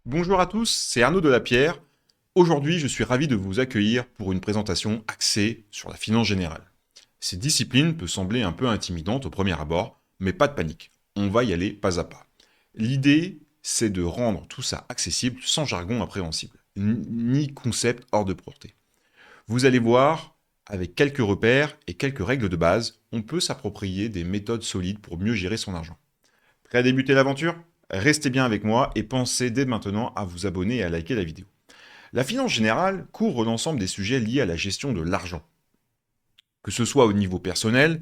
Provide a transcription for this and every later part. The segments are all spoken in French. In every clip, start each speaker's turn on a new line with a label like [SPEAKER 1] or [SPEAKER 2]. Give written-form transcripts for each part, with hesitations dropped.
[SPEAKER 1] Bonjour à tous, c'est Arnaud Delapierre. Aujourd'hui, je suis ravi de vous accueillir pour une présentation axée sur la finance générale. Cette discipline peut sembler un peu intimidante au premier abord, mais pas de panique, on va y aller pas à pas. L'idée, c'est de rendre tout ça accessible sans jargon impréhensible, ni concept hors de portée. Vous allez voir, avec quelques repères et quelques règles de base, on peut s'approprier des méthodes solides pour mieux gérer son argent. Prêt à débuter l'aventure? Restez bien avec moi et pensez dès maintenant à vous abonner et à liker la vidéo. La finance générale couvre l'ensemble des sujets liés à la gestion de l'argent, que ce soit au niveau personnel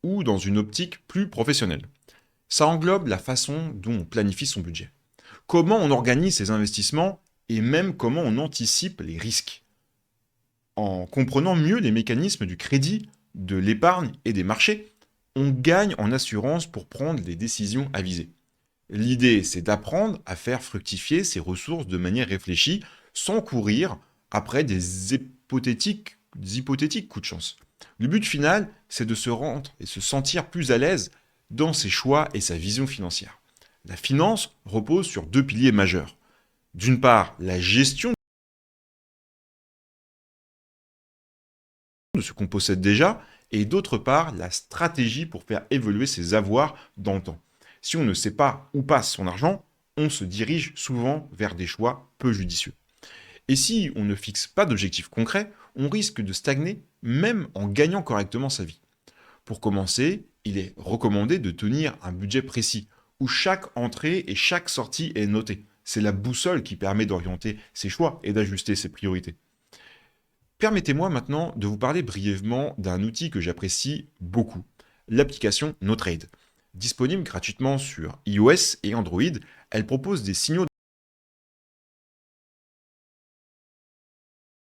[SPEAKER 1] ou dans une optique plus professionnelle. Ça englobe la façon dont on planifie son budget, comment on organise ses investissements et même comment on anticipe les risques. En comprenant mieux les mécanismes du crédit, de l'épargne et des marchés, on gagne en assurance pour prendre les décisions avisées. L'idée, c'est d'apprendre à faire fructifier ses ressources de manière réfléchie, sans courir après des hypothétiques coups de chance. Le but final, c'est de se rendre et se sentir plus à l'aise dans ses choix et sa vision financière. La finance repose sur deux piliers majeurs. D'une part, la gestion de ce qu'on possède déjà, et d'autre part, la stratégie pour faire évoluer ses avoirs dans le temps. Si on ne sait pas où passe son argent, on se dirige souvent vers des choix peu judicieux. Et si on ne fixe pas d'objectifs concrets, on risque de stagner même en gagnant correctement sa vie. Pour commencer, il est recommandé de tenir un budget précis, où chaque entrée et chaque sortie est notée. C'est la boussole qui permet d'orienter ses choix et d'ajuster ses priorités. Permettez-moi maintenant de vous parler brièvement d'un outil que j'apprécie beaucoup, l'application NoTrade. Disponible gratuitement sur iOS et Android, elle propose des signaux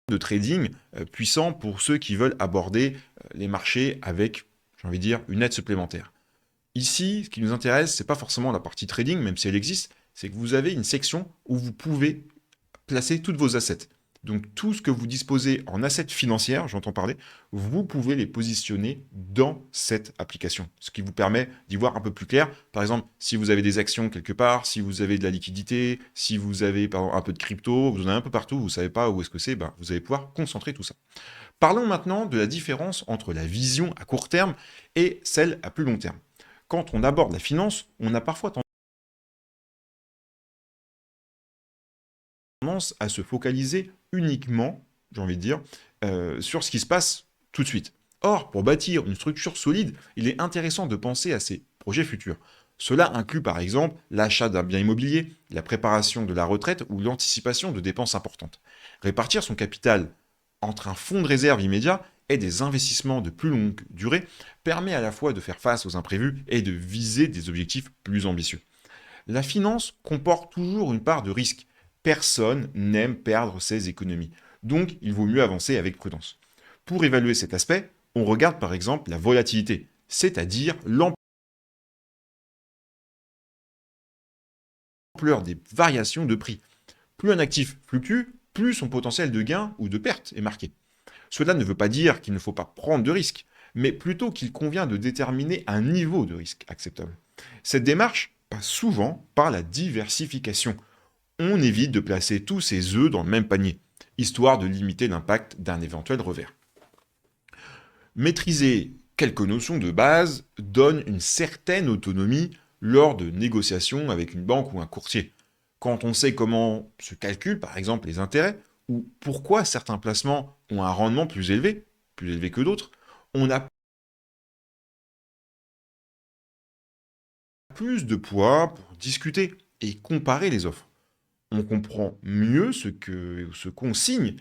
[SPEAKER 1] de trading puissants pour ceux qui veulent aborder les marchés avec, j'ai envie de dire, une aide supplémentaire. Ici, ce qui nous intéresse, c'est pas forcément la partie trading, même si elle existe, c'est que vous avez une section où vous pouvez placer toutes vos assets. Donc tout ce que vous disposez en assets financières, j'entends parler, vous pouvez les positionner dans cette application. Ce qui vous permet d'y voir un peu plus clair. Par exemple, si vous avez des actions quelque part, si vous avez de la liquidité, si vous avez par exemple, un peu de crypto, vous en avez un peu partout, vous ne savez pas où est-ce que c'est, ben, vous allez pouvoir concentrer tout ça. Parlons maintenant de la différence entre la vision à court terme et celle à plus long terme. Quand on aborde la finance, on a parfois tendance à se focaliser uniquement, j'ai envie de dire, sur ce qui se passe tout de suite. Or, pour bâtir une structure solide, il est intéressant de penser à ses projets futurs. Cela inclut par exemple l'achat d'un bien immobilier, la préparation de la retraite ou l'anticipation de dépenses importantes. Répartir son capital entre un fonds de réserve immédiat et des investissements de plus longue durée permet à la fois de faire face aux imprévus et de viser des objectifs plus ambitieux. La finance comporte toujours une part de risque. Personne n'aime perdre ses économies. Donc, il vaut mieux avancer avec prudence. Pour évaluer cet aspect, on regarde par exemple la volatilité, c'est-à-dire l'ampleur des variations de prix. Plus un actif fluctue, plus son potentiel de gain ou de perte est marqué. Cela ne veut pas dire qu'il ne faut pas prendre de risques, mais plutôt qu'il convient de déterminer un niveau de risque acceptable. Cette démarche passe souvent par la diversification. On évite de placer tous ses œufs dans le même panier, histoire de limiter l'impact d'un éventuel revers. Maîtriser quelques notions de base donne une certaine autonomie lors de négociations avec une banque ou un courtier. Quand on sait comment se calculent par exemple les intérêts, ou pourquoi certains placements ont un rendement plus élevé que d'autres, on a plus de poids pour discuter et comparer les offres. On comprend mieux ce qu'on signe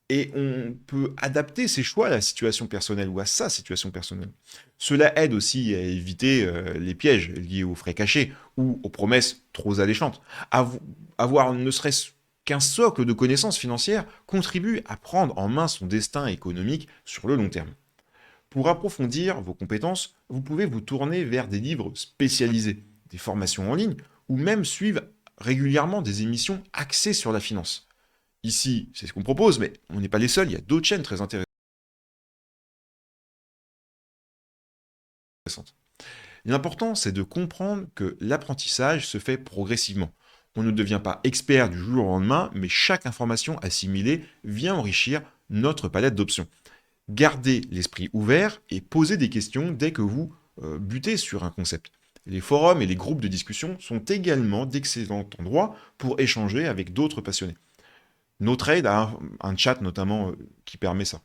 [SPEAKER 1] et on peut adapter ses choix à la situation personnelle ou à sa situation personnelle. Cela aide aussi à éviter les pièges liés aux frais cachés ou aux promesses trop alléchantes. Avoir ne serait-ce qu'un socle de connaissances financières contribue à prendre en main son destin économique sur le long terme. Pour approfondir vos compétences, vous pouvez vous tourner vers des livres spécialisés, des formations en ligne, ou même suivre régulièrement des émissions axées sur la finance. Ici, c'est ce qu'on propose, mais on n'est pas les seuls, il y a d'autres chaînes très intéressantes. L'important, c'est de comprendre que l'apprentissage se fait progressivement. On ne devient pas expert du jour au lendemain, mais chaque information assimilée vient enrichir notre palette d'options. Gardez l'esprit ouvert et posez des questions dès que vous butez sur un concept. Les forums et les groupes de discussion sont également d'excellents endroits pour échanger avec d'autres passionnés. NoTrade a un chat notamment qui permet ça.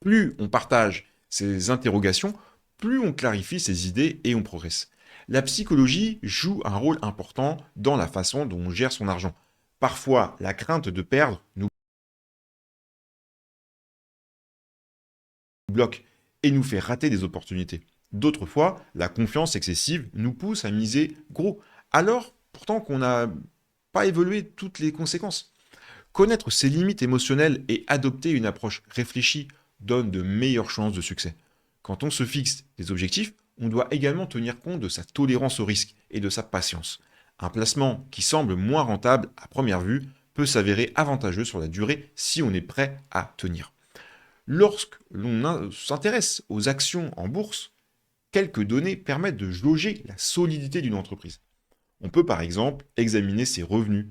[SPEAKER 1] Plus on partage ses interrogations, plus on clarifie ses idées et on progresse. La psychologie joue un rôle important dans la façon dont on gère son argent. Parfois, la crainte de perdre nous bloque et nous fait rater des opportunités. D'autres fois, la confiance excessive nous pousse à miser gros, alors pourtant qu'on n'a pas évolué toutes les conséquences. Connaître ses limites émotionnelles et adopter une approche réfléchie donne de meilleures chances de succès. Quand on se fixe des objectifs, on doit également tenir compte de sa tolérance au risque et de sa patience. Un placement qui semble moins rentable à première vue peut s'avérer avantageux sur la durée si on est prêt à tenir. Lorsque l'on s'intéresse aux actions en bourse, quelques données permettent de jauger la solidité d'une entreprise. On peut par exemple examiner ses revenus,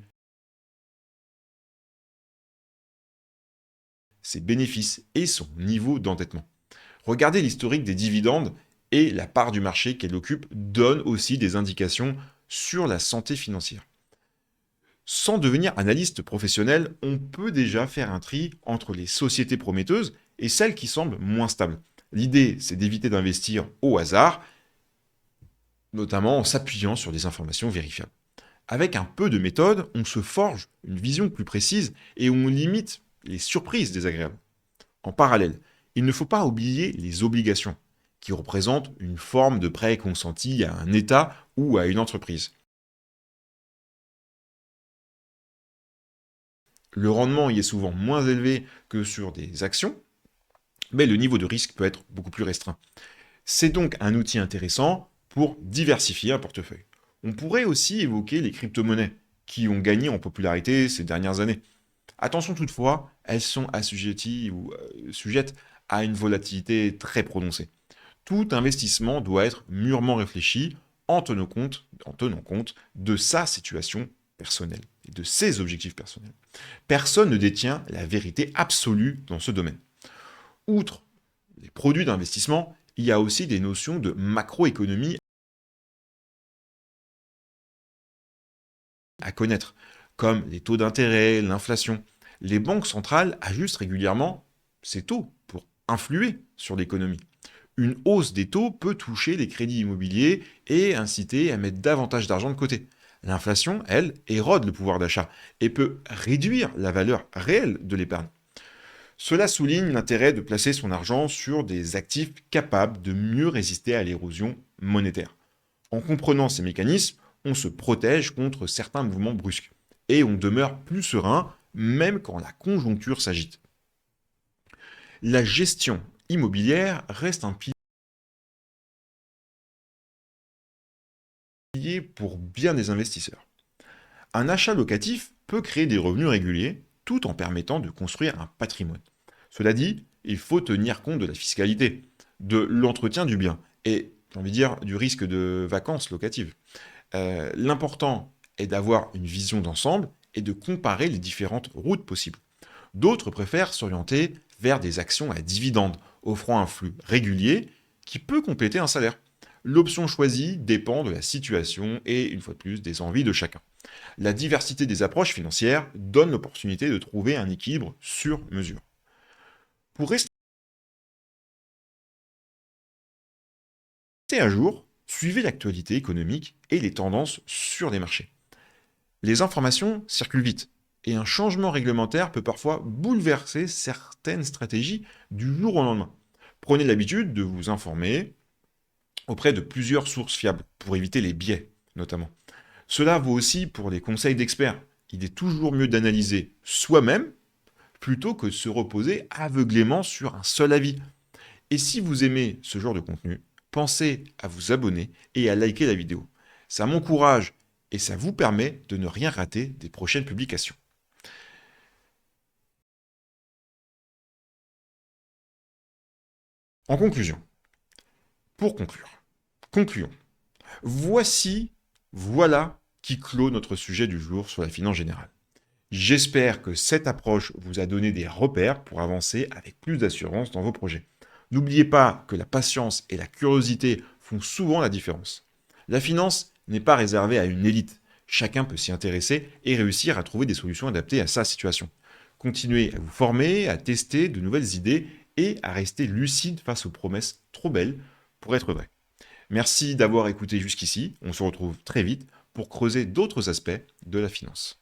[SPEAKER 1] ses bénéfices et son niveau d'endettement. Regardez l'historique des dividendes et la part du marché qu'elle occupe donne aussi des indications sur la santé financière. Sans devenir analyste professionnel, on peut déjà faire un tri entre les sociétés prometteuses et celles qui semblent moins stables. L'idée, c'est d'éviter d'investir au hasard, notamment en s'appuyant sur des informations vérifiables. Avec un peu de méthode, on se forge une vision plus précise et on limite les surprises désagréables. En parallèle, il ne faut pas oublier les obligations, qui représentent une forme de prêt consenti à un État ou à une entreprise. Le rendement y est souvent moins élevé que sur des actions, mais le niveau de risque peut être beaucoup plus restreint. C'est donc un outil intéressant pour diversifier un portefeuille. On pourrait aussi évoquer les crypto-monnaies, qui ont gagné en popularité ces dernières années. Attention toutefois, elles sont assujetties ou sujettes à une volatilité très prononcée. Tout investissement doit être mûrement réfléchi en tenant compte de sa situation personnelle et de ses objectifs personnels. Personne ne détient la vérité absolue dans ce domaine. Outre les produits d'investissement, il y a aussi des notions de macroéconomie à connaître, comme les taux d'intérêt, l'inflation. Les banques centrales ajustent régulièrement ces taux pour influer sur l'économie. Une hausse des taux peut toucher les crédits immobiliers et inciter à mettre davantage d'argent de côté. L'inflation, elle, érode le pouvoir d'achat et peut réduire la valeur réelle de l'épargne. Cela souligne l'intérêt de placer son argent sur des actifs capables de mieux résister à l'érosion monétaire. En comprenant ces mécanismes, on se protège contre certains mouvements brusques et on demeure plus serein même quand la conjoncture s'agite. La gestion immobilière reste un pilier pour bien des investisseurs. Un achat locatif peut créer des revenus réguliers tout en permettant de construire un patrimoine. Cela dit, il faut tenir compte de la fiscalité, de l'entretien du bien et, j'ai envie de dire, du risque de vacances locatives. L'important est d'avoir une vision d'ensemble et de comparer les différentes routes possibles. D'autres préfèrent s'orienter vers des actions à dividendes, offrant un flux régulier qui peut compléter un salaire. L'option choisie dépend de la situation et, une fois de plus, des envies de chacun. La diversité des approches financières donne l'opportunité de trouver un équilibre sur mesure. Pour rester à jour, suivez l'actualité économique et les tendances sur les marchés. Les informations circulent vite et un changement réglementaire peut parfois bouleverser certaines stratégies du jour au lendemain. Prenez l'habitude de vous informer auprès de plusieurs sources fiables pour éviter les biais notamment. Cela vaut aussi pour les conseils d'experts. Il est toujours mieux d'analyser soi-même plutôt que de se reposer aveuglément sur un seul avis. Et si vous aimez ce genre de contenu, pensez à vous abonner et à liker la vidéo. Ça m'encourage et ça vous permet de ne rien rater des prochaines publications. En conclusion, pour conclure, Concluons. Voilà qui clôt notre sujet du jour sur la finance générale. J'espère que cette approche vous a donné des repères pour avancer avec plus d'assurance dans vos projets. N'oubliez pas que la patience et la curiosité font souvent la différence. La finance n'est pas réservée à une élite. Chacun peut s'y intéresser et réussir à trouver des solutions adaptées à sa situation. Continuez à vous former, à tester de nouvelles idées et à rester lucide face aux promesses trop belles pour être vraies. Merci d'avoir écouté jusqu'ici. On se retrouve très vite pour creuser d'autres aspects de la finance.